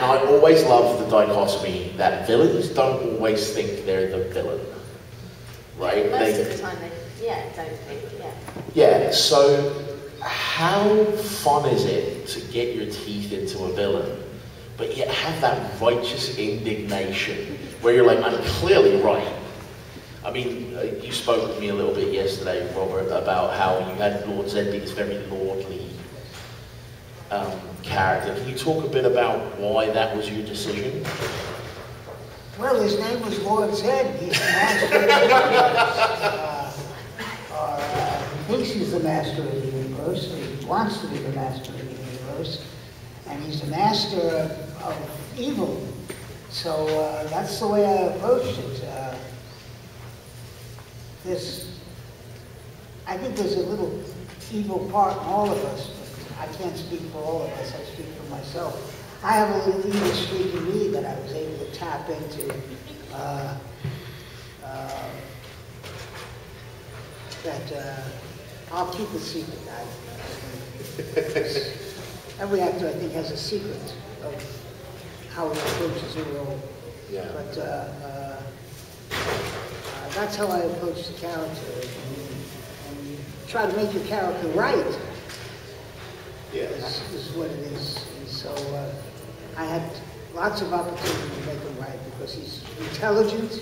I always love the dichotomy that villains don't always think they're the villain, right? Most of the time they, don't think, Yeah, so how fun is it to get your teeth into a villain, but yet have that righteous indignation where you're like, I'm clearly right. I mean, you spoke with me a little bit yesterday, Robert, about how you had Lord Zed, this very lordly character. Can you talk a bit about why that was your decision? Well, his name was Lord Zed. He's the master of the universe. He thinks he's the master of the universe. He wants to be the master of the universe. And he's the master of evil. So that's the way I approached it. I think there's a little evil part in all of us, but I can't speak for all of us, I speak for myself. I have a little evil streak in me that I was able to tap into. I'll keep a secret. Every actor, I think, has a secret of how he approaches a role. Yeah. But that's how I approach the character. And you try to make your character right. Yes. Is what it is. And so I had lots of opportunity to make him right because he's intelligent,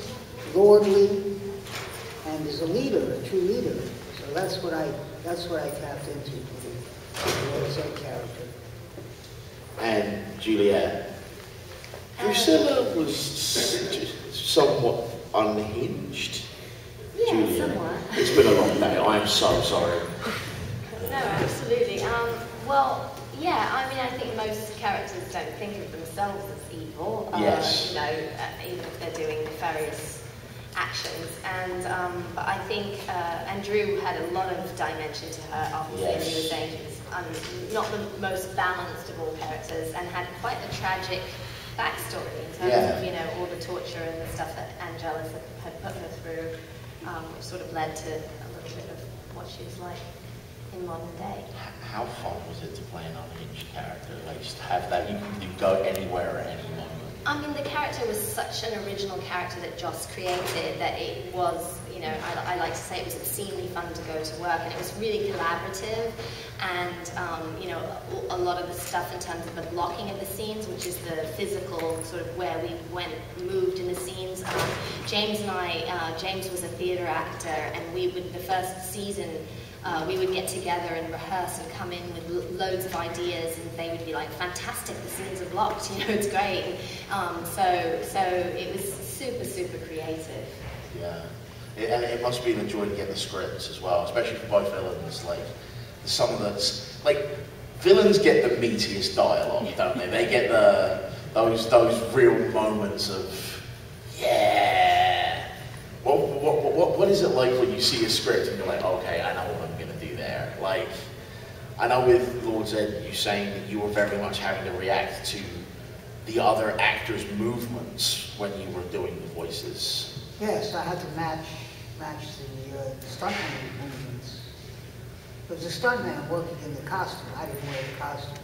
lordly, and is a leader, a true leader. So that's what I tapped into with the Lord Zed character. And Juliet, Drusilla was somewhat unhinged. Yeah, Juliet. somewhat. It's been a long day. I am so sorry. No, absolutely. Well, yeah, I mean, I think most characters don't think of themselves as evil. Yes. Even if they're doing nefarious actions. And but I think, and Drew had a lot of dimension to her, obviously, Yes. as you were saying, she was not the most balanced of all characters and had quite a tragic backstory in terms of, all the torture and the stuff that Angelus had put her through, which sort of led to a little bit of what she was like in modern day. How fun was it to play an unhinged character? Like, just have that, you can go anywhere at any moment. I mean, the character was such an original character that Joss created that it was, I like to say it was obscenely fun to go to work, and it was really collaborative, and, a lot of the stuff in terms of the blocking of the scenes, which is the physical sort of where we moved in the scenes. James and James was a theatre actor, and the first season, we would get together and rehearse and come in with loads of ideas, and they would be like, fantastic, the scenes are blocked, it's great. So it was super, super creative. Yeah. And it must be a joy to get the scripts as well, especially for both villains. Like, some of the, villains get the meatiest dialogue, don't they? They get those real moments of, yeah. What is it like when you see a script and you're like, okay, I know what I'm going to do there? Like, I know with Lord Zed, you saying that you were very much having to react to the other actors' movements when you were doing the voices. Yes, I had to match the stuntman movements. There was a stuntman working in the costume. I didn't wear the costume.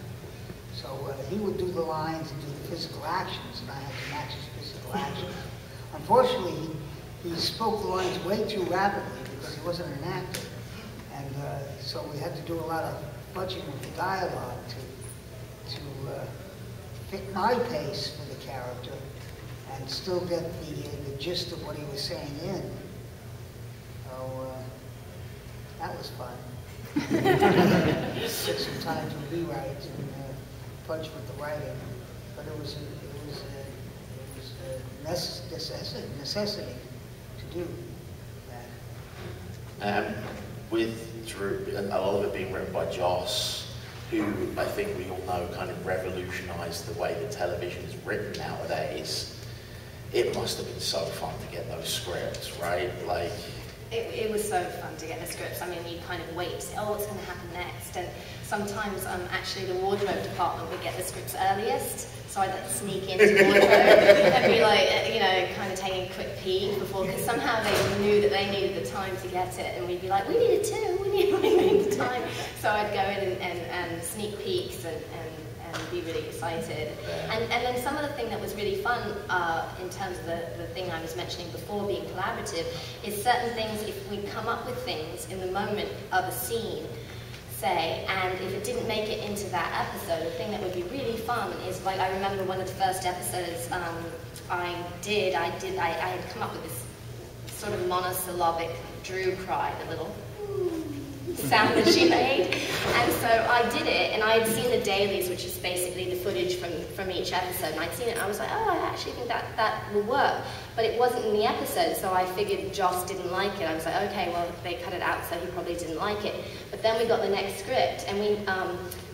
So he would do the lines and do the physical actions, and I had to match his physical actions. Unfortunately, he spoke the lines way too rapidly because he wasn't an actor. And so we had to do a lot of fudging with the dialogue to fit my pace for the character and still get the gist of what he was saying in. So that was fun. Took some time to rewrite and fudge with the writing, but it was a necessity to do that. With Drew, a lot of it being written by Joss, who I think we all know kind of revolutionized the way that television is written nowadays. It must have been so fun to get those scripts, right? Like, it was so fun to get the scripts. I mean, you kind of wait to say, oh, what's going to happen next? And sometimes, actually, the wardrobe department would get the scripts earliest. So I'd like sneak into the wardrobe and be like, kind of taking a quick peek before, because somehow they knew that they needed the time to get it, and we'd be like, we need it too, we need the time. So I'd go in and sneak peeks and and be really excited. And then some of the thing that was really fun in terms of the thing I was mentioning before being collaborative is certain things, if we come up with things in the moment of a scene, say, and if it didn't make it into that episode, the thing that would be really fun is, like, I remember one of the first episodes I had come up with this sort of monosyllabic Drew cry, the little sound that she made, and so I did it, and I had seen the dailies, which is basically the footage from each episode, and I'd seen it, and I was like, oh, I actually think that will work, but it wasn't in the episode, so I figured Joss didn't like it. I was like, okay, well, they cut it out, so he probably didn't like it. But then we got the next script, and we,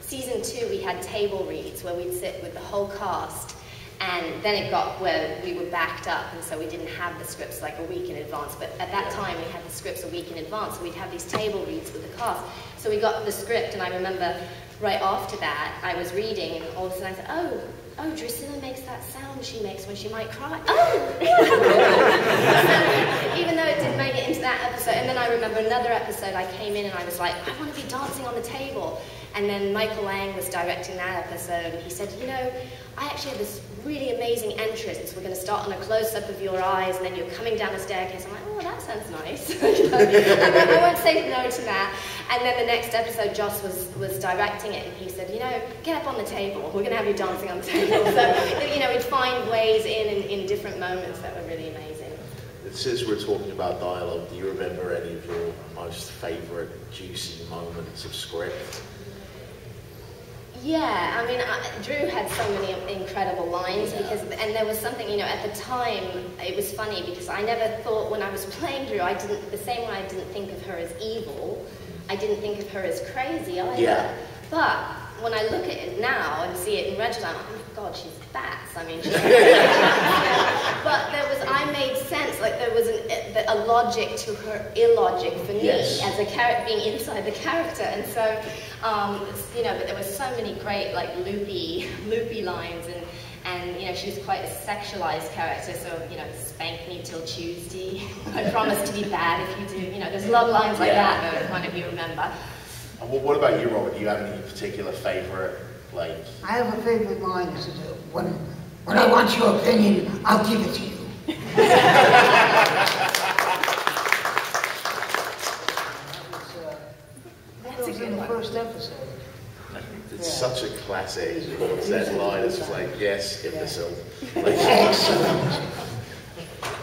season 2, we had table reads, where we'd sit with the whole cast, and then it got where we were backed up, and so we didn't have the scripts like a week in advance. But at that time, we had the scripts a week in advance, so we'd have these table reads with the cast. So we got the script, and I remember right after that, I was reading, and all of a sudden I said, oh, Drusilla makes that sound she makes when she might cry. Oh! Even though it didn't make it into that episode. And then I remember another episode, I came in and I was like, I want to be dancing on the table. And then Michael Lang was directing that episode, and he said, you know, I actually have this really amazing entrance. We're going to start on a close-up of your eyes, and then you're coming down the staircase. I'm like, oh, that sounds nice. I won't say no to that. And then the next episode, Joss was directing it, and he said, you know, get up on the table. We're going to have you dancing on the table. So, you know, we'd find ways in different moments that were really amazing. Since we're talking about dialogue, do you remember any of your most favourite juicy moments of script? Yeah, I mean, Drew had so many incredible lines, because, and there was something, you know, at the time, it was funny, because I never thought, when I was playing Drew, the same way I didn't think of her as evil, I didn't think of her as crazy either. Yeah. But when I look at it now and see it in retrospect, I'm like, oh my God, she's bats. I mean, she's but I made sense, like there was a logic to her illogic for me, as a character being inside the character, and so, you know, but there were so many great, like, loopy lines, and you know, she was quite a sexualized character, so, you know, spank me till Tuesday, I promise to be bad if you do, you know, there's a lot of lines like that that one of you remember. And what about you, Robert? Do you have any particular favourite, like... I have a favourite line, is when I want your opinion, I'll give it to you. That was in the first episode. It's such a classic that line. It's just like, yes, imbecile. Like, excellent.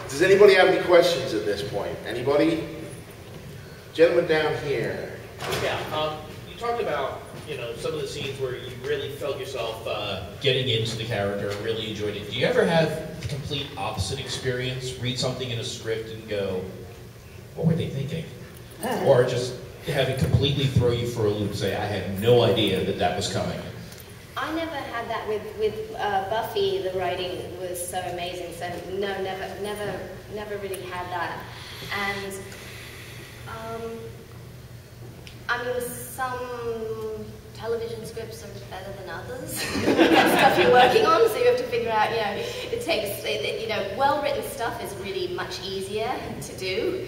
Does anybody have any questions at this point? Anybody? Gentleman down here. Yeah, you talked about, you know, some of the scenes where you really felt yourself getting into the character and really enjoyed it. Do you ever have the complete opposite experience? Read something in a script and go, what were they thinking? Or just have it completely throw you for a loop, say, I had no idea that was coming? I never had that with Buffy. The writing was so amazing, so no, never really had that. And I mean, some television scripts are better than others. Stuff you're working on, so you have to figure out, you know, it takes, you know, well-written stuff is really much easier to do.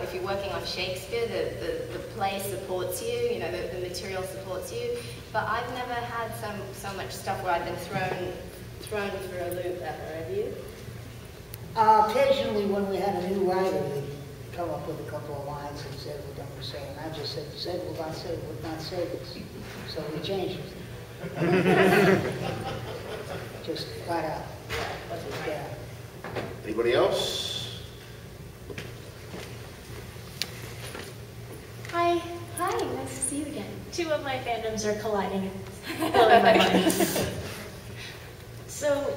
If you're working on Shakespeare, the play supports you, you know, the material supports you. But I've never had so much stuff where I've been thrown for a loop ever, have you? Occasionally, when we had a new writer, we'd come up with a couple of lines and said what they were saying. I just said would not say this. So we changed it. Just flat out. Yeah. Anybody else? Hi, nice to see you again. Two of my fandoms are colliding and blowing my mind. So,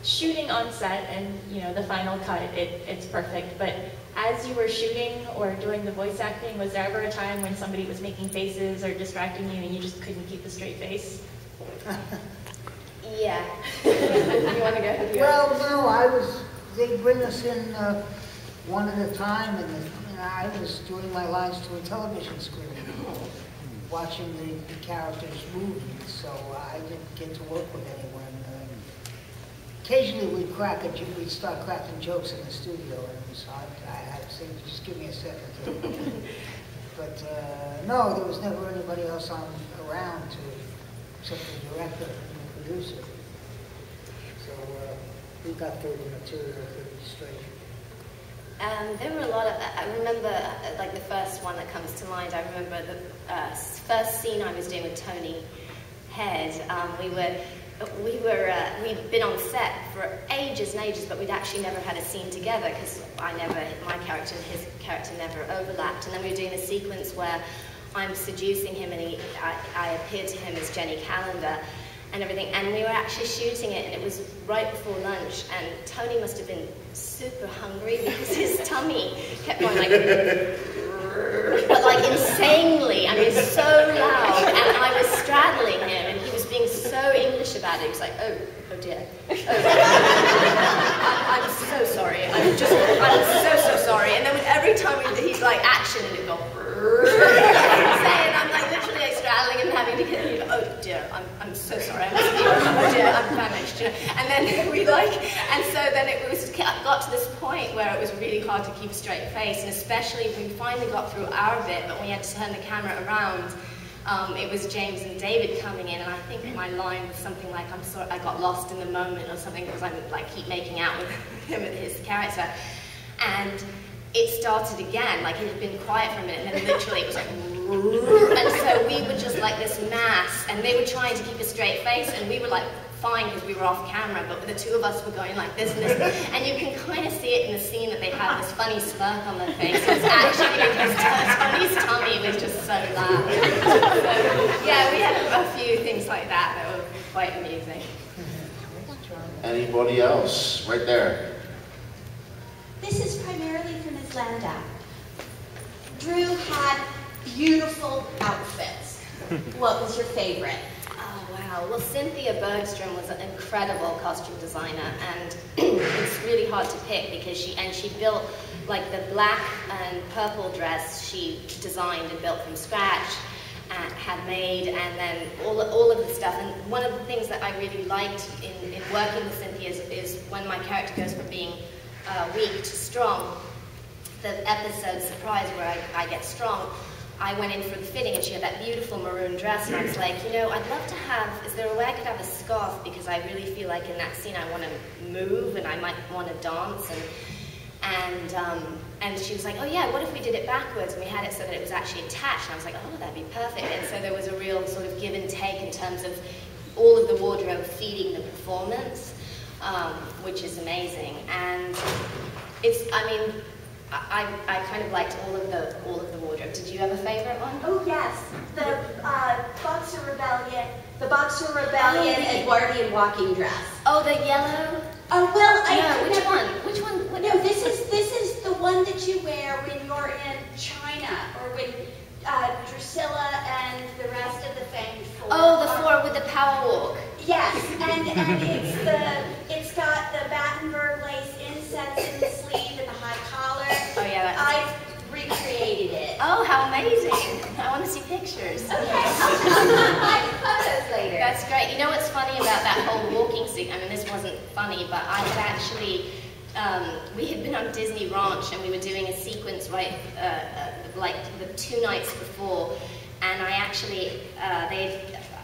shooting on set and, you know, the final cut, it's perfect, but as you were shooting or doing the voice acting, was there ever a time when somebody was making faces or distracting you and you just couldn't keep a straight face? Yeah. You want to go? Well, no, they'd bring us in one at a time, and I was doing my lines to a television screen, watching the characters move, so I didn't get to work with anyone. Occasionally we'd start cracking jokes in the studio, and it was hard. I had to say, just give me a second. But no, there was never anybody else around except the director. producer. So we got through the material pretty straight. There were a lot of, I remember, like the first one that comes to mind, I remember the first scene I was doing with Tony Head. We'd been on set for ages and ages, but we'd actually never had a scene together because my character and his character never overlapped. And then we were doing a sequence where I'm seducing him and I appeared to him as Jenny Calendar and everything. And we were actually shooting it, and it was right before lunch, and Tony must have been super hungry because his tummy kept going like, but like insanely, I mean, so loud, and I was straddling him, and he was being so English about it. He was like, oh dear, I'm so sorry, I'm so sorry. And then every time he'd like action, and it'd go, and I'm like literally like straddling him, having to get, oh dear, I'm so sorry, I must be, oh dear, I'm famished, you know. And then and so then it got to this point where it was really hard to keep a straight face, and especially we finally got through our bit, but when we had to turn the camera around, it was James and David coming in, and I think my line was something like, I'm sorry, I got lost in the moment or something, because I like keep making out with him and his character. And it started again, like it had been quiet for a minute, and then literally it was like, and so we were just like this mass, and they were trying to keep a straight face, and we were like fine because we were off camera, but the two of us were going like this and this, and you can kind of see it in the scene that they have this funny smirk on their face. It's actually because Tony's tummy was just so loud. So, yeah, we had a few things like that were quite amusing. Anybody else? Right there. This is primarily for Ms. Landau. Drew had beautiful outfits. What was your favorite? Oh, wow. Well, Cynthia Bergstrom was an incredible costume designer, and it's really hard to pick because she built, like, the black and purple dress she designed and built from scratch and had made, and then all of the stuff. And one of the things that I really liked in working with Cynthia is when my character goes from being weak to strong. The episode Surprise where I get strong, I went in for the fitting and she had that beautiful maroon dress, and I was like, you know, I'd love to have, is there a way I could have a scarf, because I really feel like in that scene I want to move and I might want to dance, and she was like, oh yeah, what if we did it backwards and we had it so that it was actually attached, and I was like, oh, that'd be perfect. And so there was a real sort of give and take in terms of all of the wardrobe feeding the performance, which is amazing. And it's, I mean, I kind of liked all of the wardrobe. Did you have a favorite one? Oh yes, the Boxer Rebellion, Edwardian walking dress. Oh, the yellow. Oh well, Which one? Which one? No, this is the one that you wear when you're in China, or when Drusilla and the rest of the famed four. Oh, the four with the power walk. Yes, and it's got the Battenberg lace insets in the sleeve and the high collar. Oh yeah, I've recreated it. Oh, how amazing! I want to see pictures. Okay, I'll find photos later. That's great. You know what's funny about that whole walking scene? I mean, this wasn't funny, but I had actually, we had been on Disney Ranch and we were doing a sequence like the 2 nights before, and I actually,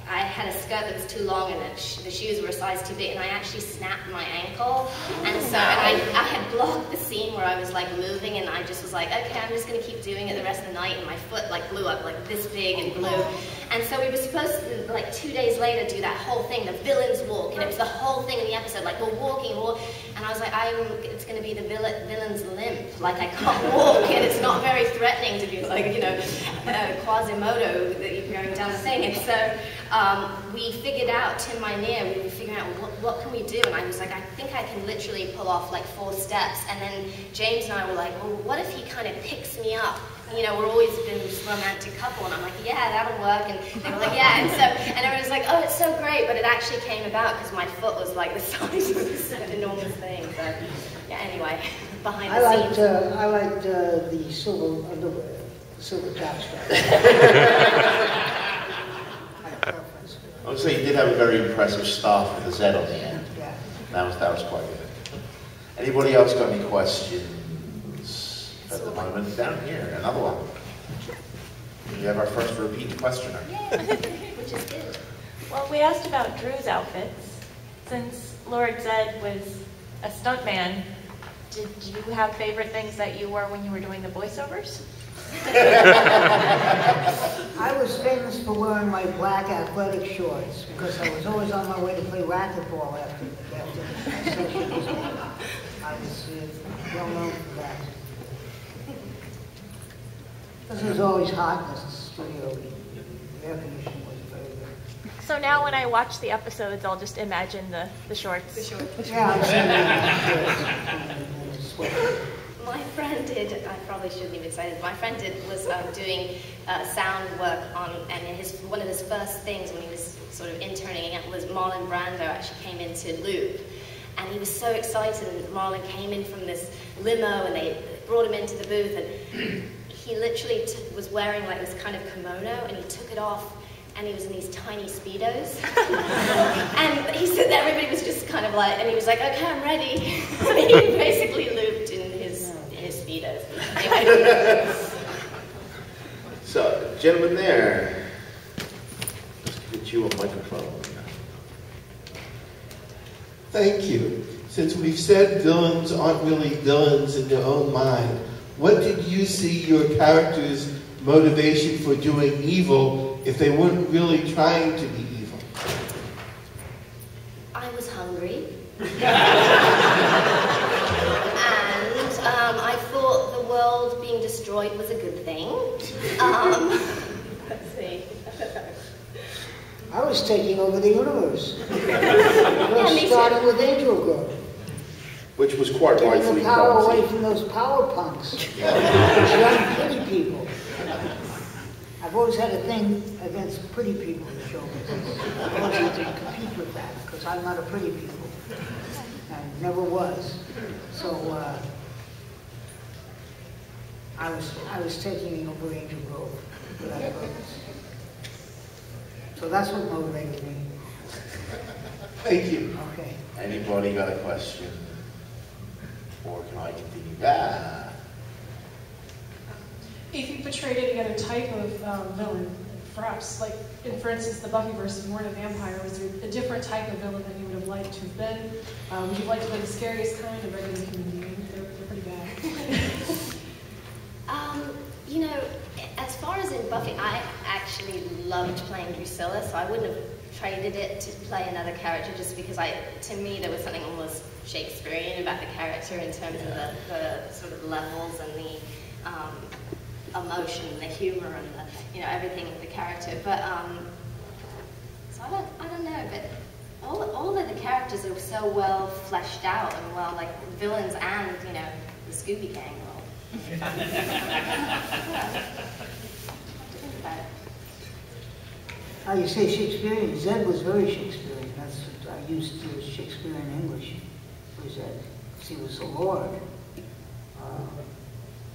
I had a skirt that was too long and the shoes were a size too big, and I actually snapped my ankle, and so I had blocked the scene where I was like moving, and I just was like, okay, I'm just going to keep doing it the rest of the night, and my foot like blew up like this big and blew. And so we were supposed to, like 2 days later, do that whole thing, the villain's walk, and it was the whole thing in the episode, like we're walking, and I was like, it's going to be the villain's limp, like I can't walk, and it's not very threatening to be like, you know, Quasimodo that you're going down the thing. And so we figured out, Tim Minear, we were figuring out what can we do, and I was like, I think I can literally pull off like 4 steps, and then James and I were like, well, what if he kind of picks me up? You know, we're always been this romantic couple, and I'm like, yeah, that'll work, and they were like, yeah, and everyone was like, oh, it's so great, but it actually came about because my foot was like the size of this enormous thing, so, yeah, anyway, behind the scenes. I liked the silver underwear, the silver jockstrap. I would say you did have a very impressive start with the Z on the end. Yeah. That was quite good. Anybody else got any questions at the moment? Down here, another one. We have our first repeat questioner. Yeah, which is good. Well, we asked about Drew's outfits. Since Lord Zed was a stuntman, did you have favorite things that you wore when you were doing the voiceovers? I was famous for wearing my black athletic shorts because I was always on my way to play racquetball after the session was over. I was well known for that. Because it was always hot in the studio. The air conditioning was very good. So now when I watch the episodes, I'll just imagine the shorts. The shorts. Yeah, I'm saying sweater. My friend did, I probably shouldn't even say this, my friend was doing sound work on, and one of his first things when he was sort of interning was Marlon Brando actually came into Loop. And he was so excited, and Marlon came in from this limo, and they brought him into the booth, and he literally was wearing like this kind of kimono, and he took it off, and he was in these tiny Speedos. And he said that everybody was just kind of like, and he was like, okay, I'm ready. And he basically looped in his Speedos. Anyway. So, gentlemen there, let's get you a microphone. Thank you. Since we've said villains aren't really villains in their own mind, what did you see your character's motivation for doing evil if they weren't really trying to be evil? I was hungry. And I thought the world being destroyed was a good thing. Let's see. I was taking over the universe. Starting with Angel Grove. Which was quite Getting rightfully the power clumsy. away from those power punks. Young pretty people. I've always had a thing against pretty people in show business. I always had to compete with that because I'm not a pretty people. And never was. So I was taking over Angel Grove for that purpose. So that's what motivated me. Thank you. Okay. Anybody got a question? Or can I continue? Ah. If you portrayed any other type of villain, perhaps like, for instance, the Buffyverse Born a Vampire, was there a different type of villain that you would have liked to have been? Would you like to be the scariest kind of regular human being? They're pretty bad. You know, as far as in Buffy, I actually loved playing Drusilla, so I wouldn't have traded it to play another character just because to me there was something almost Shakespearean about the character in terms of the sort of levels and the emotion and the humor and the, everything of the character. But so I don't know, but all of the characters are so well fleshed out and well, like villains and the Scooby Gang. How you say Shakespearean? Zed was very Shakespearean. That's what I used to use Shakespearean English for Zed. Because he was a lord.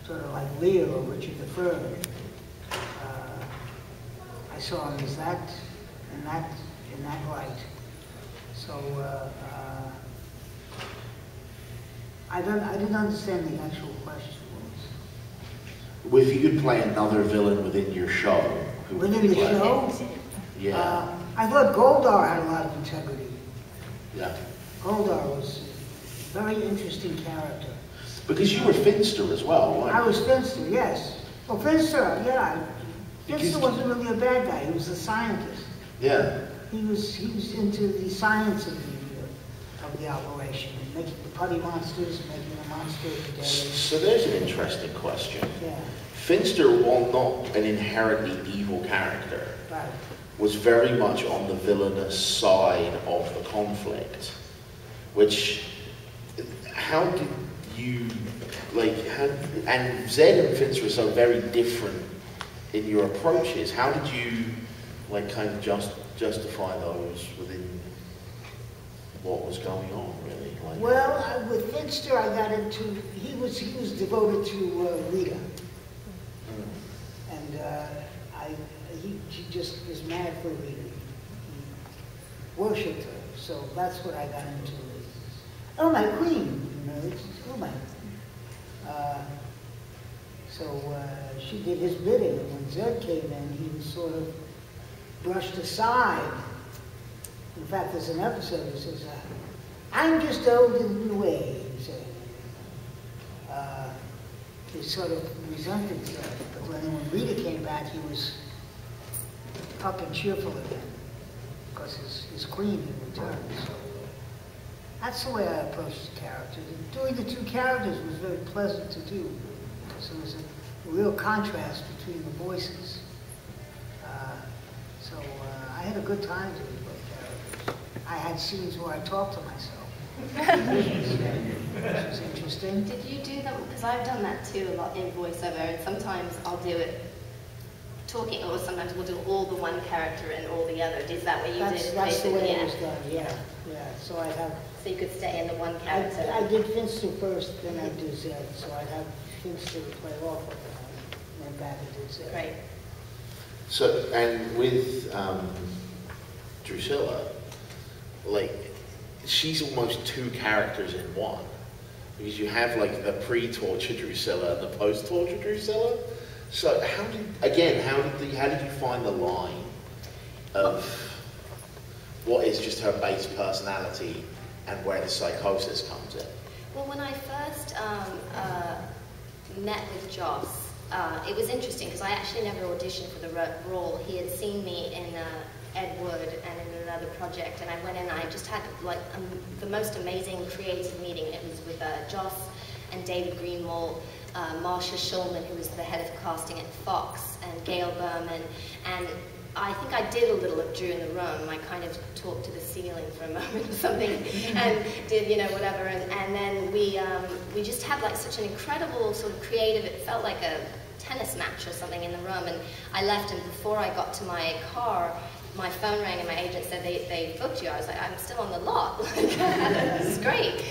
Sort of like Lear or Richard III. I saw him as that, in that light. So I didn't understand the actual question. Well, if you could play another villain within your show, who would Within you the play? show? Yeah. I thought Goldar had a lot of integrity. Yeah. Goldar was a very interesting character. Because you were Finster as well, weren't you? I was Finster, yes. Well, Finster, yeah. Finster wasn't really a bad guy. He was a scientist. Yeah. He was into the science of the operation, making the putty monsters, making the monster together. So there's an interesting question. Yeah. Finster, while not an inherently evil character, Right. was very much on the villainous side of the conflict. Which, how did you, and Zed and Finster are so very different in your approaches. How did you, kind of justify those within what was going on, really? Well, with Finster, I got into, he was devoted to Rita. And he just was mad for Rita. He worshipped her. So that's what I got into. Oh, my queen, oh my. So she did his bidding. And when Zed came in, he was sort of brushed aside In fact, there's an episode that says, I'm just old in the way, he said. He sort of resented that, but when Rita came back, he was up and cheerful again, because his queen had returned. So that's the way I approached the characters. And doing the two characters was very pleasant to do, because there was a real contrast between the voices. So I had a good time doing both characters. I had scenes where I talked to myself. Which was interesting. Did you do that? Because I've done that too a lot in voiceover, and sometimes I'll do it talking, or sometimes we'll do all the one character and all the other. Is that what you did? That's the way it was done, yeah. So I'd have... So you could stay in the one character. I did Finster first, then I'd do Zed. So I'd have Finster play off of it, and then back to do Zed. Great. So, and with Drusilla, like, she's almost two characters in one. Because you have like the pre-torture Drusilla and the post-torture Drusilla. So how did you find the line of what is just her base personality and where the psychosis comes in? Well, when I first met with Joss, it was interesting because I actually never auditioned for the role. He had seen me in Ed Wood and in another project, and I went in and I just had like the most amazing creative meeting. It was with Joss and David Greenwald, Marsha Shulman, who was the head of casting at Fox, and Gail Berman, and I think I did a little of Drew in the Room. I kind of talked to the ceiling for a moment or something, and did, whatever, and then we just had like such an incredible sort of creative, it felt like a tennis match or something in the room, and I left, and before I got to my car, my phone rang and my agent said they booked you. I was like, I'm still on the lot. This is great.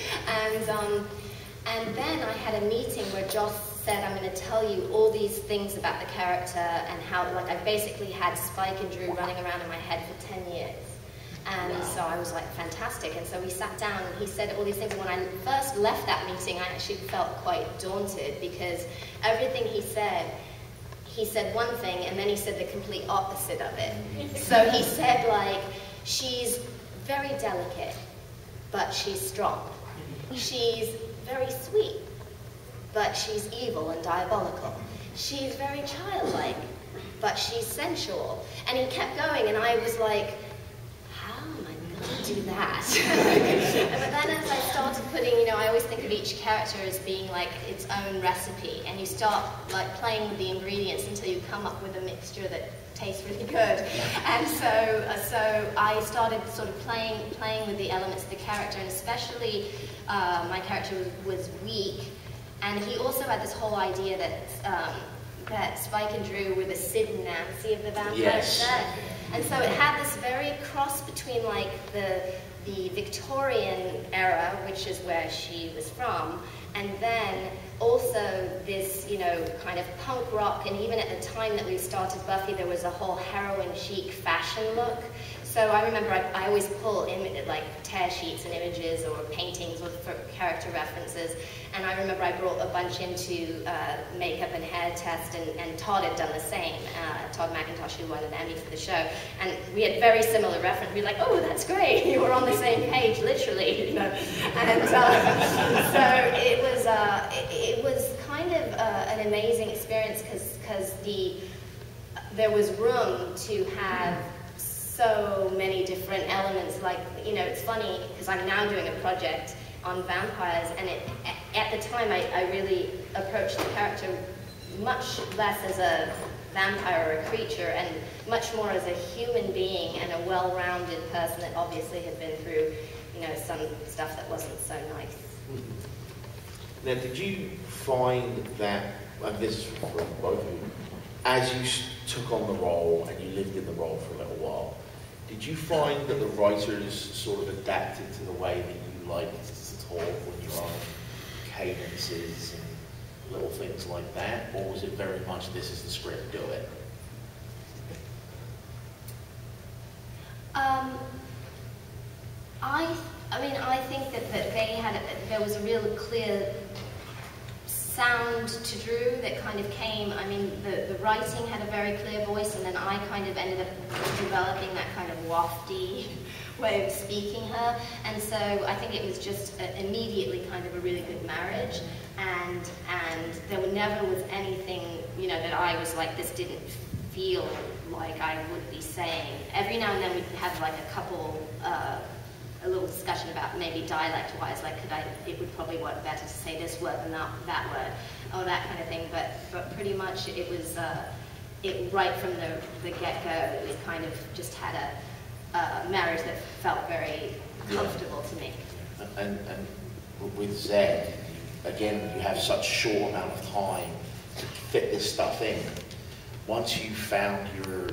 And then I had a meeting where Joss said, I'm going to tell you all these things about the character and how, like, I basically had Spike and Drew running around in my head for 10 years. And so I was like, fantastic. And so we sat down and he said all these things. And when I first left that meeting, I actually felt quite daunted because everything he said one thing, and then he said the complete opposite of it. So he said, like, she's very delicate, but she's strong. She's very sweet, but she's evil and diabolical. She's very childlike, but she's sensual. And he kept going, and I was like, how am I going to do that? But then as I started putting, I always think of each character as being like its own recipe, and you start like playing with the ingredients until you come up with a mixture that tastes really good. And so I started sort of playing with the elements of the character, and especially my character was weak, and he also had this whole idea that Spike and Drew were the Sid and Nancy of the vampire set. And so it had this very cross between like the Victorian era, which is where she was from, and then also this, kind of punk rock, and even at the time that we started Buffy, there was a whole heroin chic fashion look. So I remember I always pull like tear sheets and images or paintings for character references, and I remember I brought a bunch into makeup and hair test, and Todd had done the same. Todd McIntosh, who won an Emmy for the show, and we had very similar reference. We were like, oh, that's great, you were on the same page, literally, And so it was kind of an amazing experience because there was room to have so many different elements. Like, it's funny because I'm now doing a project on vampires, and at the time I really approached the character much less as a vampire or a creature and much more as a human being and a well-rounded person that obviously had been through, some stuff that wasn't so nice. Now, did you find that, and this is for both of you, as you took on the role and you lived in the role for a little while, did you find that the writers sort of adapted to the way that you liked to talk when you were on cadences and little things like that? Or was it very much, this is the script, do it? I think that there was a real clear sound to Drew that kind of came. The writing had a very clear voice, and then I kind of ended up developing that kind of wafty way of speaking her, and so I think it was just immediately kind of a really good marriage, and there never was anything, you know, that I was like, this didn't feel like I would be saying. Every now and then we'd have like a little discussion about maybe dialect-wise, like it would probably work better to say this word than that word, or that kind of thing, but pretty much it was, right from the get-go, we kind of just had a marriage that felt very comfortable to me. And with Zed, again, you have such short amount of time to fit this stuff in. Once you found your